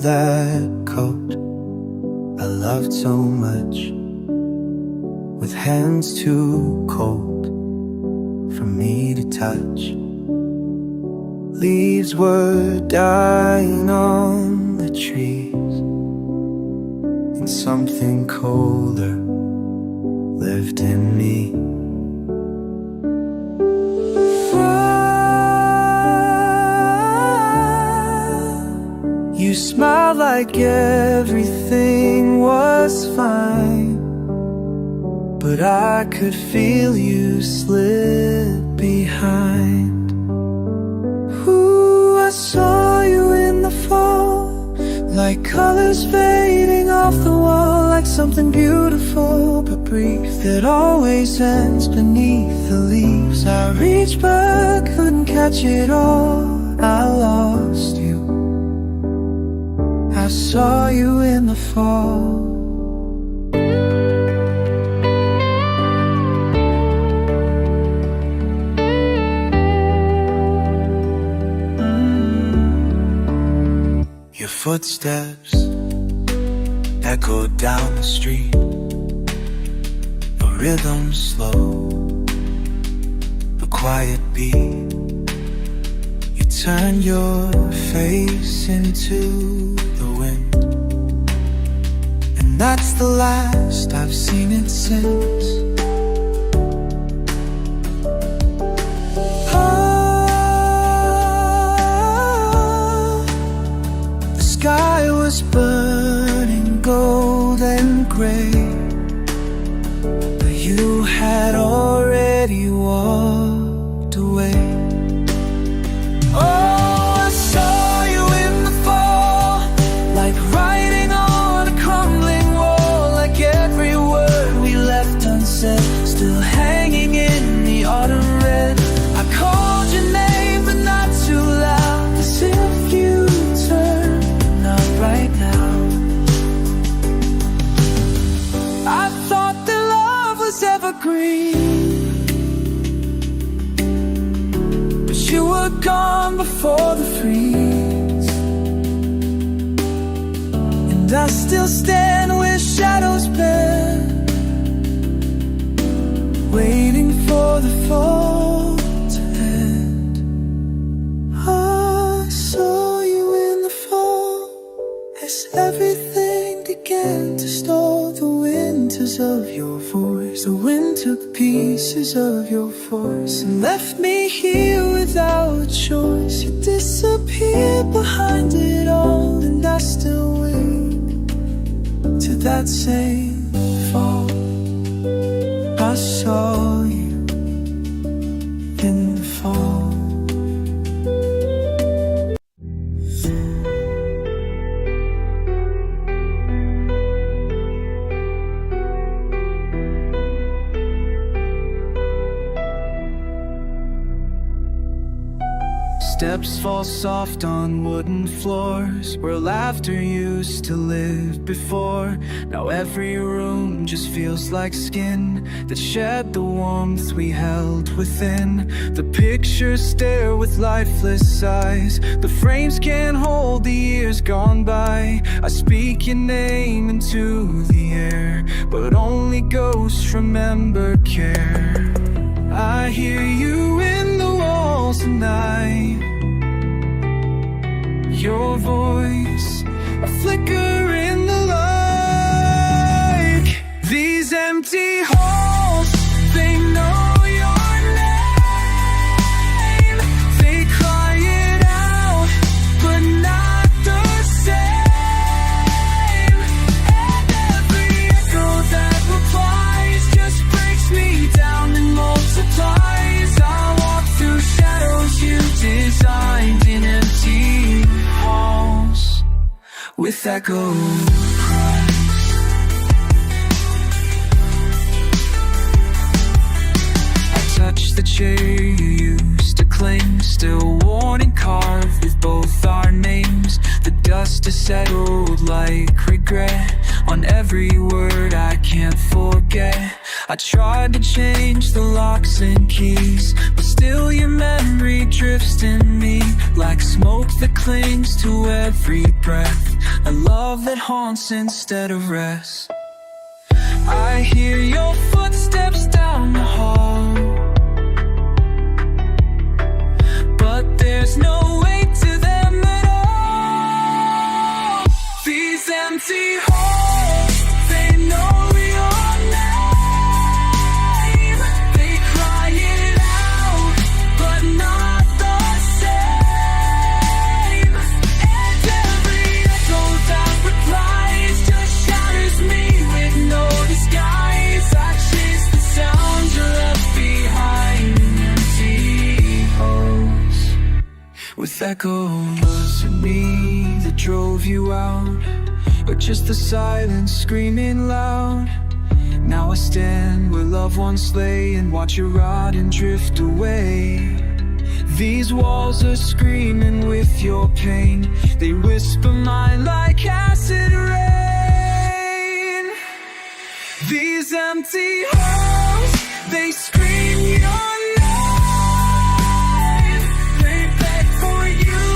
that coat I loved so much, with hands too cold for me to touch. Leaves were dying on the trees, and something colder lived in me. You smiled like everything was fine, but I could feel you slip behind. Ooh, I saw you in the fall, like colors fading off the wall, like something beautiful but brief that always ends beneath the leaves. I reached but couldn't catch it all. I lost you. I saw you in the fall. Your footsteps echoed down the street, a rhythm slow, a quiet beat. You turn your face into the wind, and that's the last I've seen it since. The sky was burning gold and gray, but you had already walked away. Oh, I saw you in the fall, like writing on a crumbling wall, like every word we left unsaid, still hanging in the autumn red. I called your name, but not too loud, as if you turned, not right now. I thought that love was evergreen, but you were gone before the freeze. And I still stand where shadows bend, waiting for the fall to end. I saw you in the fall, as everything began to stall. The winters of your voice, the wind took pieces of your voice and left me here without choice. You disappeared behind it all, and I still wait to that same fall. I saw you in the fall. Steps fall soft on wooden floors, where laughter used to live before. Now every room just feels like skin that shed the warmth we held within. The pictures stare with lifeless eyes, the frames can't hold the years gone by. I speak your name into the air, but only ghosts remember care. I hear you in the walls tonight, your voice, a flicker in the light. These empty halls, they know your name. They cry it out, but not the same. And every echo that replies just breaks me down and multiplies. I walk through shadows you designed in empty halls with echo cries. I touch the chair you used to cling, still worn and carved with both our names. The dust has settled like regret on every word I can't forget. I tried to change the locks and keys, but still your memory drifts in me, like smoke that clings to every breath, a love that haunts instead of rest. I hear your footsteps down the hall, but there's no way to them at all. These empty halls, they know your name. They cry it out, but not the same. And every echo that replies just shatters me with no disguise. I chase the sound you left behind in empty halls, with echoes of me that drove you out, or just the silence screaming loud. Now I stand where loved ones lay and watch you rot and drift away. These walls are screaming with your pain, they whisper mine like acid rain. These empty halls, they scream your name. They beg for you,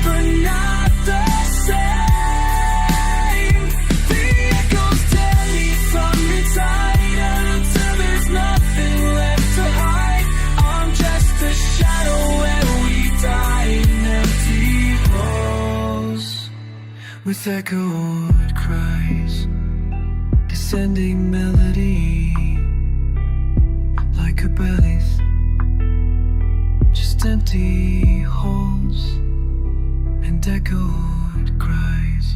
but not the same. The echoes tear me from inside, until there's nothing left to hide. I'm just a shadow where we die in empty halls, with echoed cries, descending melody, like a belly's, just empty halls and echoed cries.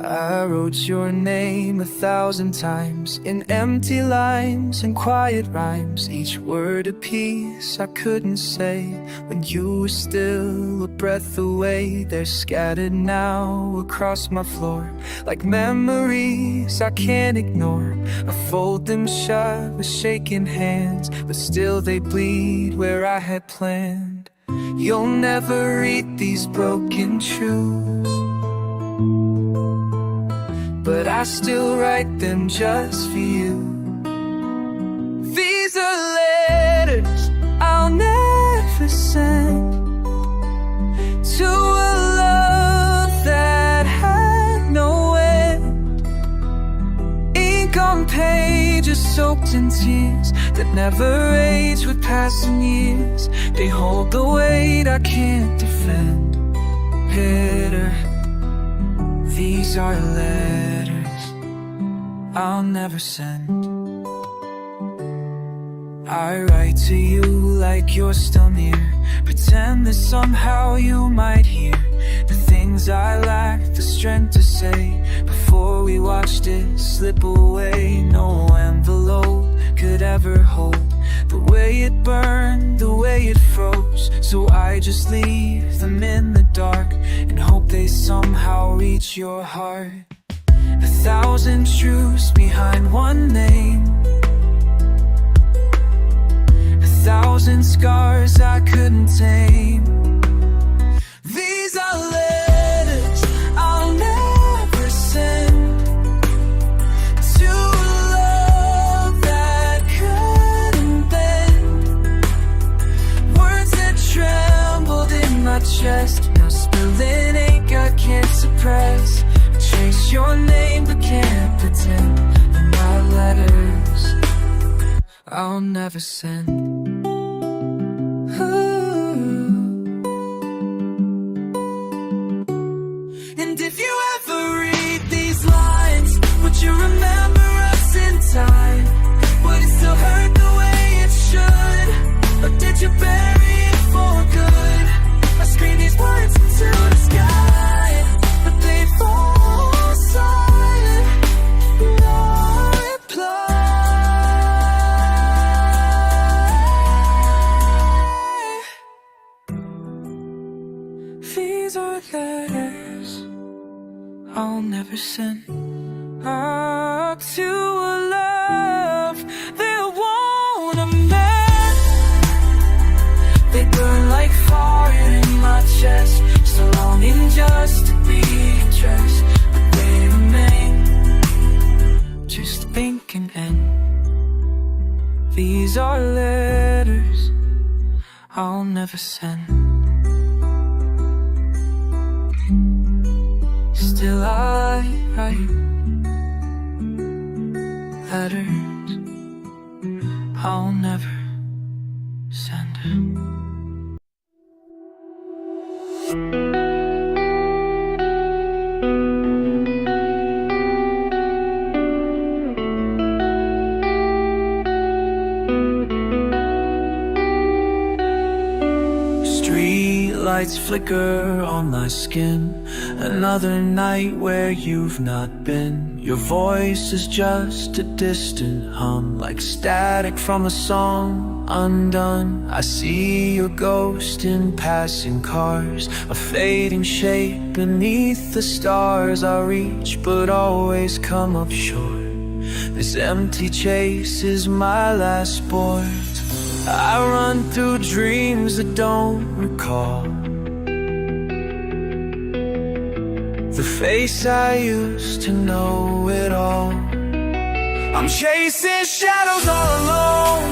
I wrote your name 1,000 times in empty lines and quiet rhymes, each word a piece I couldn't say when you were still a breath away. They're scattered now across my floor, like memories I can't ignore. I fold them shut with shaking hands, but still they bleed where I had planned. You'll never read these broken truths, but I still write them just for you. These are letters I'll never send to a love that had no end. Ink on pages soaked in tears that never age with passing years. They hold the weight I can't defend. Bitter, these are letters I'll never send. I write to you like you're still near, pretend that somehow you might hear the things I lack the strength to say before we watched it slip away. No envelope could ever hold the way it burned, the way it froze. So I just leave them in the dark and hope they somehow reach your heart. 1,000 truths behind one name, 1,000 scars I couldn't tame. These are letters I'll never send to a love that couldn't bend. Words that trembled in my chest, now spilling ink I can't suppress. I chase your name but can't pretend that my letters I'll never send. And if you ever read these lines, would you remember us in time? Would it still hurt the way it should? Or did you bury it for good? I scream these words into the sky, but they fall silent, no reply. These are letters I'll never send to a love that won't amend. chest, still longing just to be dressed, but they remain just ink and pen. These are letters I'll never send. Still I write letters I'll never send. Lights flicker on my skin. Another night where you've not been. Your voice is just a distant hum, like static from a song undone. I see your ghost in passing cars, a fading shape beneath the stars. I reach but always come up short. This empty chase is my last sport. I run through dreams that don't recall the face I used to know it all. I'm chasing shadows all alone,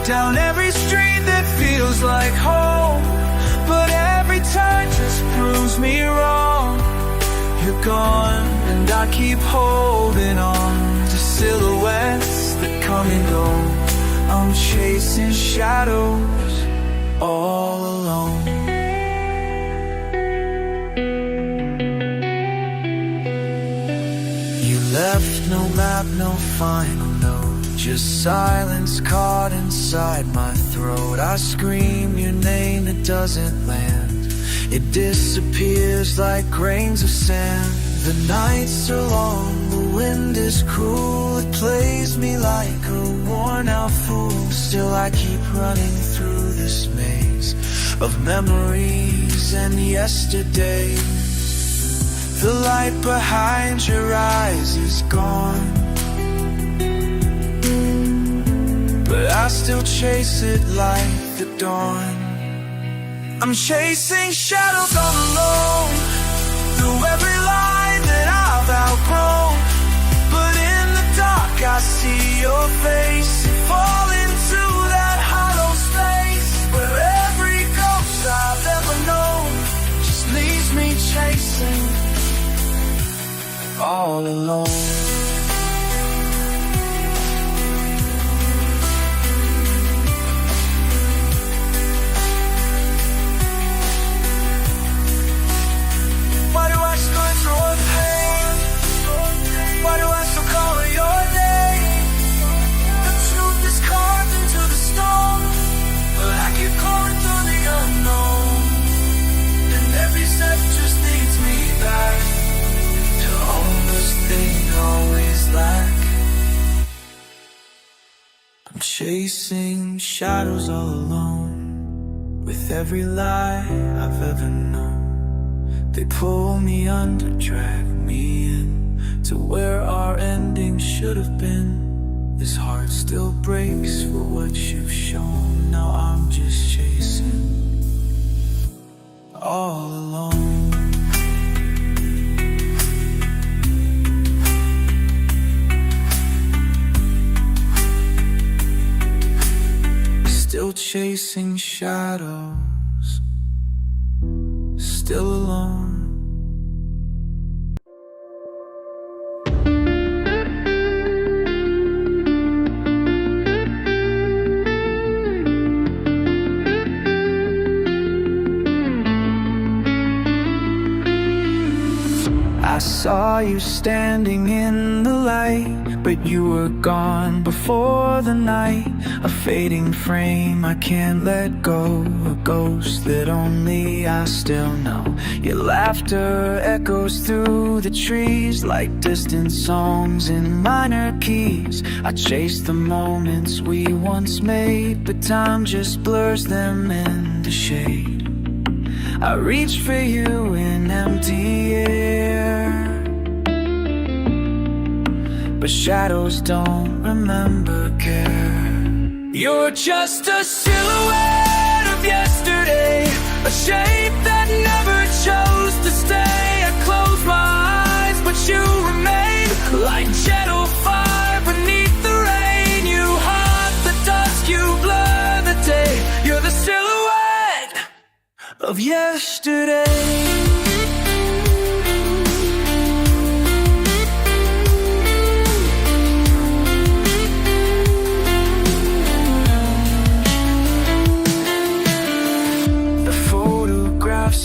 down every street that feels like home, but every turn just proves me wrong. You're gone and I keep holding on to silhouettes that come and go. I'm chasing shadows all alone. You left no map, no final note, just silence caught inside my throat. I scream your name, it doesn't land. It disappears like grains of sand. The nights are long, the wind is cruel. It plays me like a worn out fool. Still I keep running through this maze of memories and yesterdays. The light behind your eyes is gone, but I still chase it like the dawn. I'm chasing shadows all alone, through every line that I've outgrown. But in the dark I see your face, fall into that hollow space where every ghost I've ever known just leaves me chasing all alone. Why do I still throw pain? Why do I still call your name? The truth is carved into the stone, but I keep calling through the unknown, and every step just leads me back to almost thing always lack. I'm chasing shadows all alone, with every lie I've ever known. They pull me under, drag me in, to where our ending should have been. This heart still breaks for what you've shown. Now I'm just chasing all alone. Still chasing shadows, still alone. I saw you standing in the light, but you were gone before the night. A fading frame I can't let go, a ghost that only I still know. Your laughter echoes through the trees like distant songs in minor keys. I chase the moments we once made, but time just blurs them into shade. I reach for you in empty air, but shadows don't remember care. You're just a silhouette of yesterday, a shape that never chose to stay. I close my eyes, but you remain like gentle fire beneath the rain. You haunt the dusk, you blur the day. You're the silhouette of yesterday.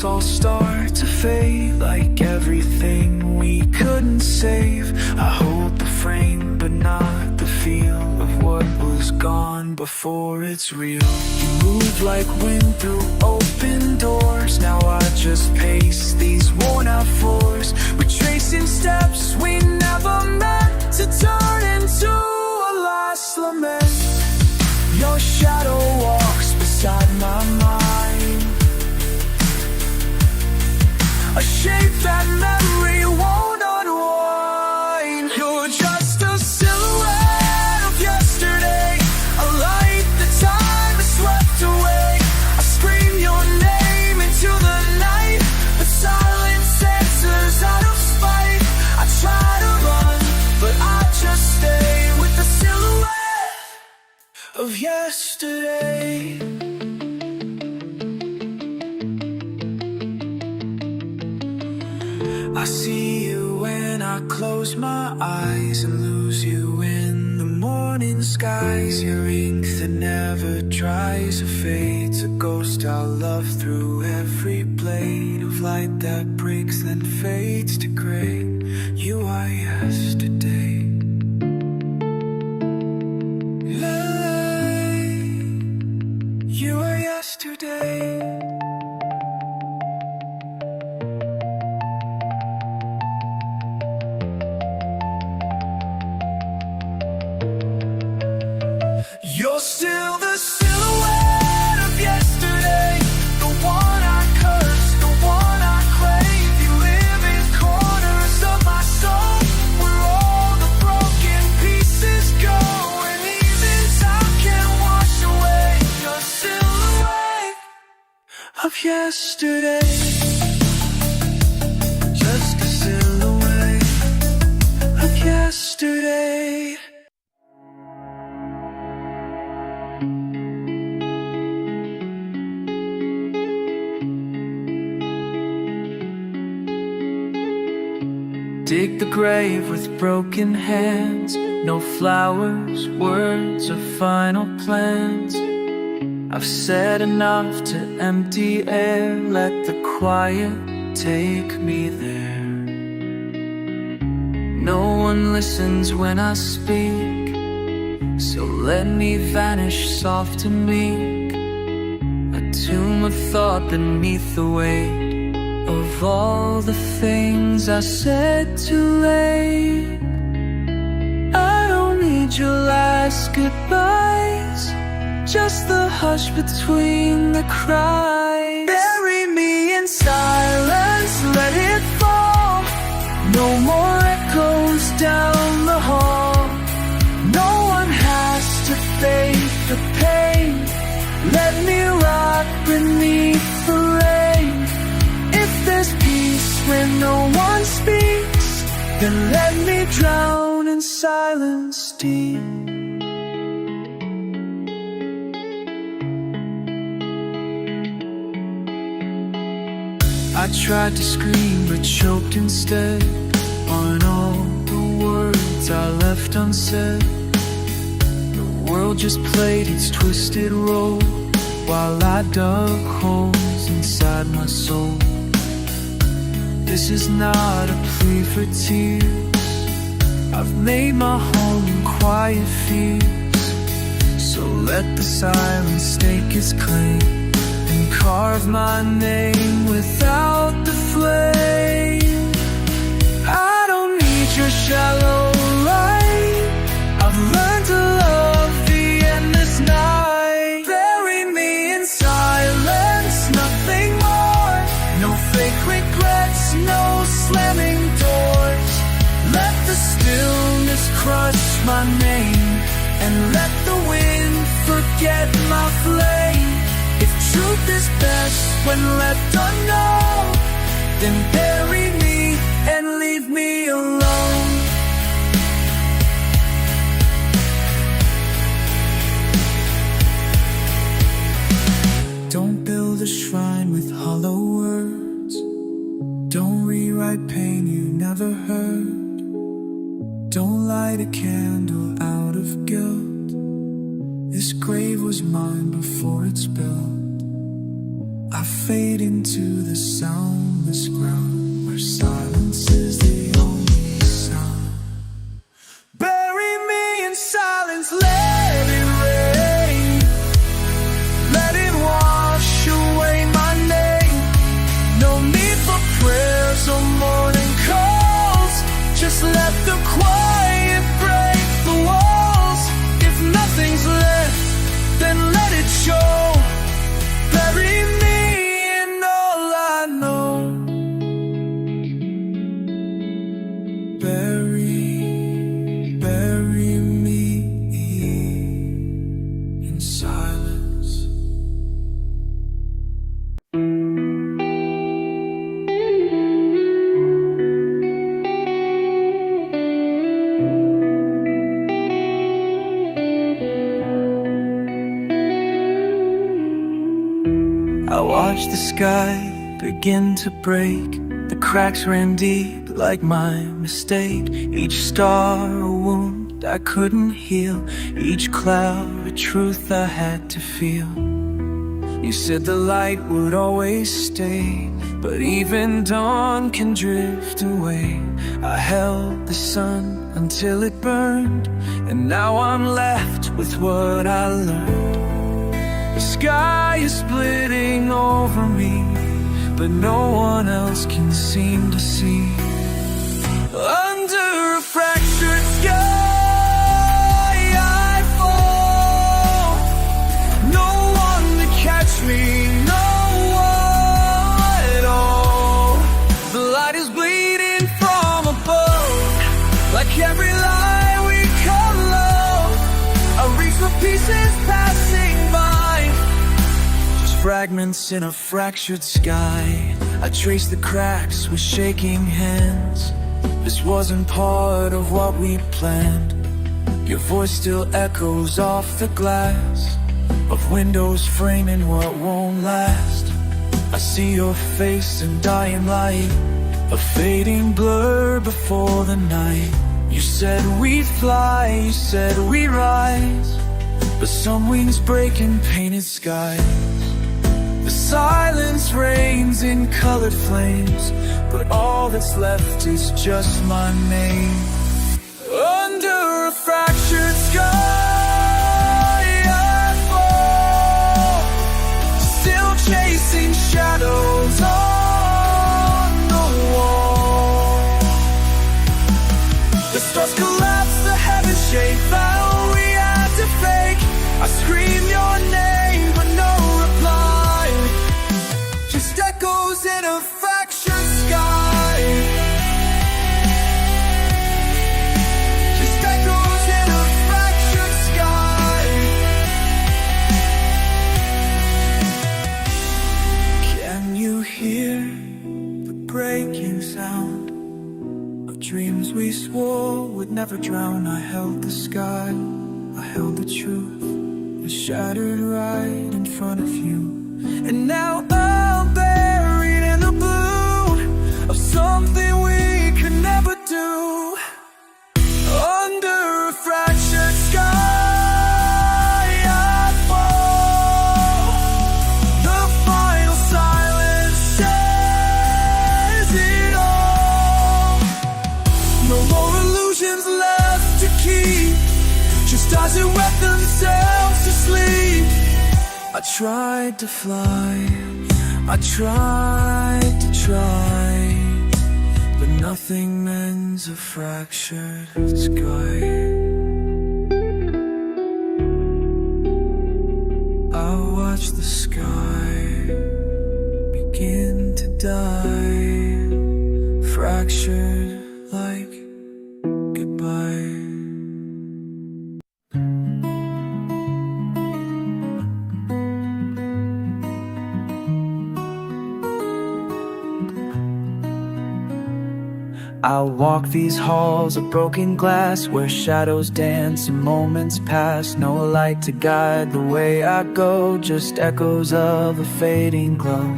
All start to fade like everything we couldn't save. I hold the frame but not the feel of what was gone before it's real. You move like wind through open doors. Now I just pace these worn out floors, retracing steps we never meant to turn into a last lament. Your shadow walks beside my mind, a shape that memory won't unwind. You're just a silhouette of yesterday, a light that time has swept away. I scream your name into the night, but silence answers out of spite. I try to run, but I just stay with the silhouette of yesterday. I see you when I close my eyes and lose you in the morning skies. Your ink that never dries or fades, a ghost I'll love through every blade of light that breaks then fades to gray. You are yesterday. You are yesterday. You're still the silhouette of yesterday, the one I curse, the one I crave. You live in corners of my soul, where all the broken pieces go, and even time can't wash away your silhouette of yesterday. Just a silhouette of yesterday. Dig the grave with broken hands, no flowers, words, or final plans. I've said enough to empty air, let the quiet take me there. No one listens when I speak, so let me vanish soft and meek, a tomb of thought beneath the weight of all the things I said too late. I don't need your last goodbyes, just the hush between the cries. Bury me in silence, let it fall. No more echoes down the hall. No one has to fake the pain. Let me rot beneath the rain. If there's peace when no one speaks, then let me drown in silence deep. I tried to scream but choked instead on all the words I left unsaid. The world just played its twisted role while I dug holes inside my soul. This is not a plea for tears. I've made my home in quiet fears. So let the silence stake its claim and carve my name without the flame. I don't need your shallow light. I've learned to love the endless night. Bury me in silence, nothing more. No fake regrets, no slamming doors. Let the stillness crush my name and let the wind forget my flame. If truth is best when left unknown. Then bury me and leave me alone. Don't build a shrine with hollow words. Don't rewrite pain you never heard. Don't light a candle out of guilt. This grave was mine before it's built. I fade into the soundless ground where silence is the only sound. Bury me in silence, let it rain. Let it wash away my name. No need for prayers or morning calls. Just let the quiet break the walls. If nothing's left, then let it show. Bury me in all I know. Bury me in silence. I watched the sky begin to break. The cracks ran deep like my mistake. Each star a wound I couldn't heal. Each cloud a truth I had to feel. You said the light would always stay, but even dawn can drift away. I held the sun until it burned, and now I'm left with what I learned. The sky is splitting over me, but no one else can seem to see. Under a fractured sky I fall. No one to catch me, no one at all. The light is bleeding from above, like every lie we call love. I reach for pieces passing by, fragments in a fractured sky. I trace the cracks with shaking hands. This wasn't part of what we'd planned. Your voice still echoes off the glass of windows framing what won't last. I see your face in dying light, a fading blur before the night. You said we'd fly, you said we'd rise, but some wings break in painted skies. The silence reigns in colored flames, but all that's left is just my name. Under a fractured sky I fall, still chasing shadows on the wall. The stars collapse, the heavens shake, vow we had to fake. I scream your name, but no reply. Just echoes in a fractured sky. Just echoes in a fractured sky. Can you hear the breaking sound of dreams we swore would never drown? I held the sky, I held the truth, it shattered right in front of you. And now I'm buried in the blue of something we could never do. Under a fractured sky I fall. The final silence says it all. No more illusions left to keep, just stars who wept themselves to sleep. I tried to fly, I tried to try, but nothing mends a fractured sky. I watch the sky begin to die, fractured like goodbye. I'll walk these halls of broken glass, where shadows dance and moments pass. No light to guide the way I go, just echoes of a fading glow.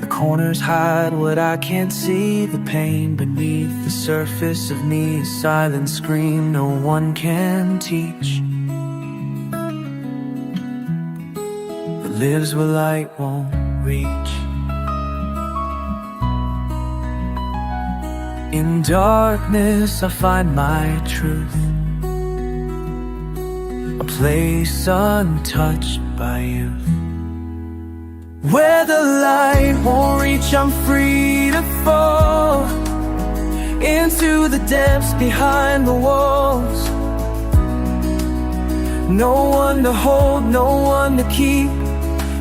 The corners hide what I can't see, the pain beneath the surface of me, a silent scream no one can teach. It lives where light won't reach. In darkness I find my truth, a place untouched by youth. Where the light won't reach, I'm free to fall into the depths behind the walls. No one to hold, no one to keep,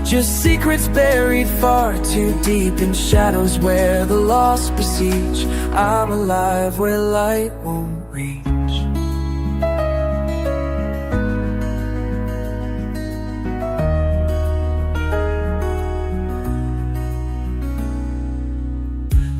just secrets buried far too deep in shadows where the lost besiege. I'm alive where light won't reach.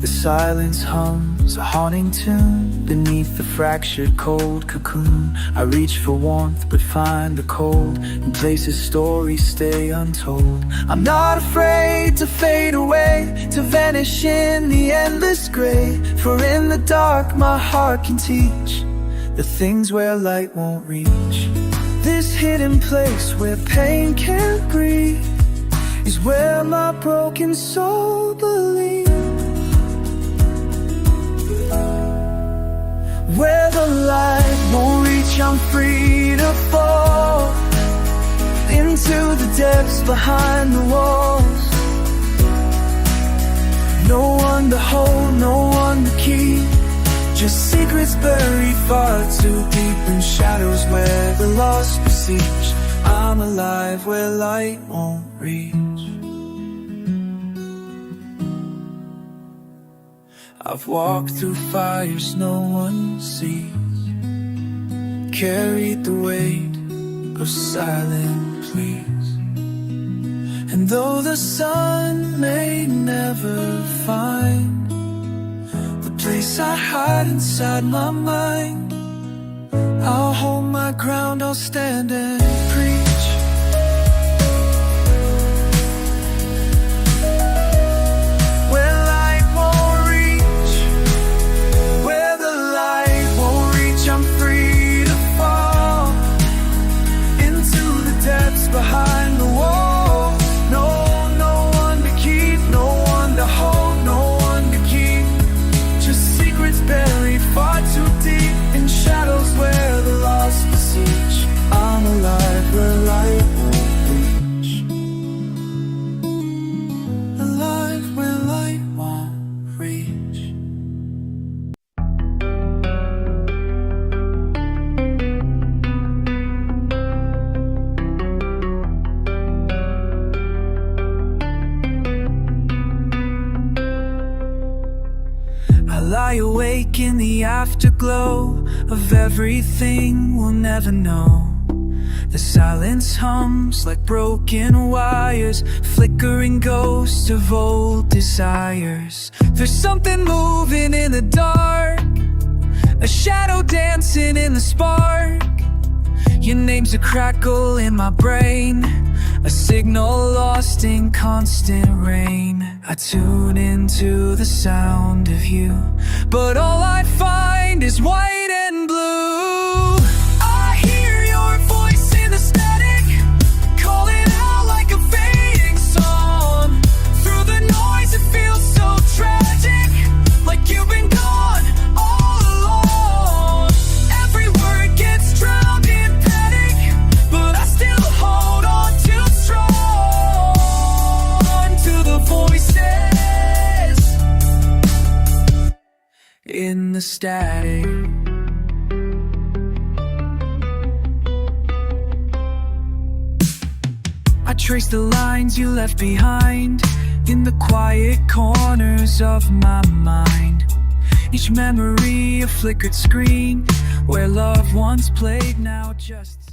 The silence hums a haunting tune beneath the fractured cold cocoon. I reach for warmth but find the cold in places stories stay untold. I'm not afraid to fade away, to vanish in the endless gray. For in the dark my heart can teach the things where light won't reach. This hidden place where pain can't breathe is where my broken soul believes. Where the light won't reach, I'm free to fall into the depths behind the walls. No one to hold, no one to keep, just secrets buried far too deep in shadows where the lost besiege. I'm alive where light won't reach. I've walked through fires no one sees, carried the weight of silent pleas. And though the sun may never find the place I hide inside my mind, I'll hold my ground, I'll stand and preach. Behind the walls, no one to keep, no one to hold, no one to keep, just secrets buried far too deep in shadows where the lost besiege. I'm alive where light won't reach. Alive where light won't reach. I lie awake in the afterglow of everything we'll never know. The silence hums like broken wires, flickering ghosts of old desires. There's something moving in the dark, a shadow dancing in the spark. Your name's a crackle in my brain, a signal lost in constant rain. I tune into the sound of you, but all I find is white and blue. I hear your voice in the static, calling out like a fading song. Through the noise it feels so tragic, like you've been gone all along. Every word gets drowned in panic, but I still hold on too strong to the voices in the static. I trace the lines you left behind in the quiet corners of my mind. Each memory a flickered screen where love once played now just